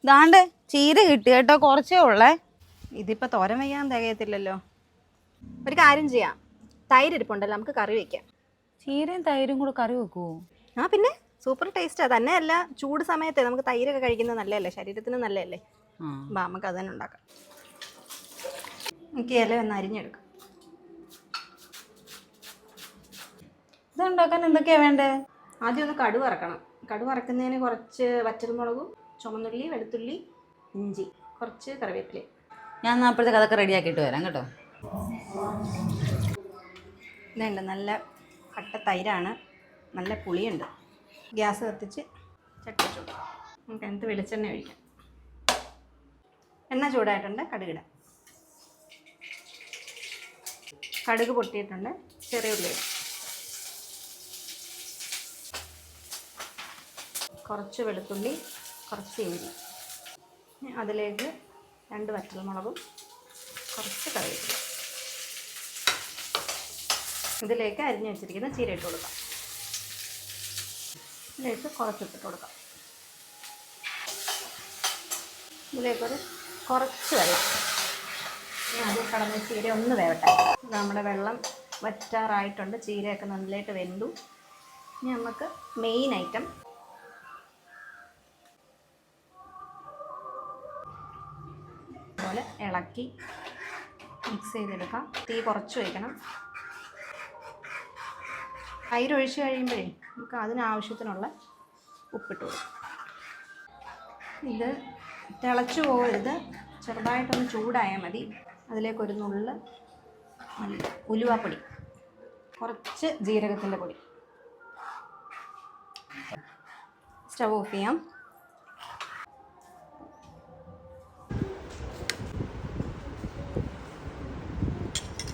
ദാണ്ട് ചീര കിട്ടി കേട്ടോ, കുറച്ചേ ഉള്ളേ. ഇതിപ്പോൾ തോരൻ വയ്യാൻ തികയത്തില്ലല്ലോ. ഒരു കാര്യം ചെയ്യാം, തൈര് ഇരിപ്പുണ്ടല്ലോ, നമുക്ക് കറി വയ്ക്കാം. ചീരയും തൈരും കൂടെ കറി വെക്കുവോ? ആ പിന്നെ സൂപ്പർ ടേസ്റ്റാ. തന്നെയല്ല, ചൂട് സമയത്ത് നമുക്ക് തൈരൊക്കെ കഴിക്കുന്നത് നല്ലതല്ലേ, ശരീരത്തിന് നല്ലതല്ലേ. അപ്പം നമുക്ക് അത് തന്നെ ഉണ്ടാക്കാം. എനിക്ക് ഇല ഒന്ന് അരിഞ്ഞെടുക്കാം. ഇതുണ്ടാക്കാൻ എന്തൊക്കെയാണ് വേണ്ടത്? ആദ്യം ഒന്ന് കടുക് വറക്കണം. കടുക് വറക്കുന്നതിന് കുറച്ച് വറ്റൽമുളകും ചുമന്നുള്ളി, വെളുത്തുള്ളി, ഇഞ്ചി, കുറച്ച് കറിവേപ്പില. ഞാൻ അപ്പോഴത്തേക്ക് അതൊക്കെ റെഡിയാക്കിയിട്ട് വരാം കേട്ടോ. ഇതുണ്ട്, നല്ല കട്ട തൈരാണ്, നല്ല പുളിയുണ്ട്. ഗ്യാസ് കത്തിച്ച് ചട്ടി വെച്ചു കൊടുക്കാം. നമുക്ക് അതിനകത്ത് വെളിച്ചെണ്ണ ഒഴിക്കാം. എണ്ണ ചൂടായിട്ടുണ്ട്, കടുകിടാം. കടുക് പൊട്ടിയിട്ടുണ്ട്, ചെറിയ ഉള്ളി ഇടാം. കുറച്ച് വെളുത്തുള്ളി, കുറച്ച് ഇഞ്ചി, അതിലേക്ക് 2 വറ്റൽമുളകും കുറച്ച് കറിവേപ്പില. ഇതിലേക്ക് അരിഞ്ഞു വെച്ചിരിക്കുന്ന ചീര ഇട്ട് കൊടുക്കാം. ഇതിലേക്ക് കുറച്ചിട്ട് കൊടുക്കാം. ഇതിലേക്കൊരു കുറച്ച് വെള്ളം. അതിൽ കടന്ന് ചീര ഒന്ന് വേവട്ടെ. നമ്മുടെ വെള്ളം വറ്റാറായിട്ടുണ്ട്, ചീരയൊക്കെ നല്ലതായിട്ട് വെന്തു. ഇനി നമുക്ക് മെയിൻ ഐറ്റം പോലെ ഇളക്കി മിക്സ് ചെയ്തെടുക്കാം. തീ കുറച്ച് വയ്ക്കണം. തൈര് ഒഴിച്ച് കഴിയുമ്പോഴേ നമുക്ക് അതിനാവശ്യത്തിനുള്ള ഉപ്പിട്ട് കൊടുക്കാം. ഇത് തിളച്ചു പോകരുത്, ചെറുതായിട്ടൊന്ന് ചൂടായാൽ മതി. അതിലേക്കൊരു നുള്ള് ഉലുവാപ്പൊടി, കുറച്ച് ജീരകത്തിൻ്റെ പൊടി. സ്റ്റവ് ഓഫ് ചെയ്യാം.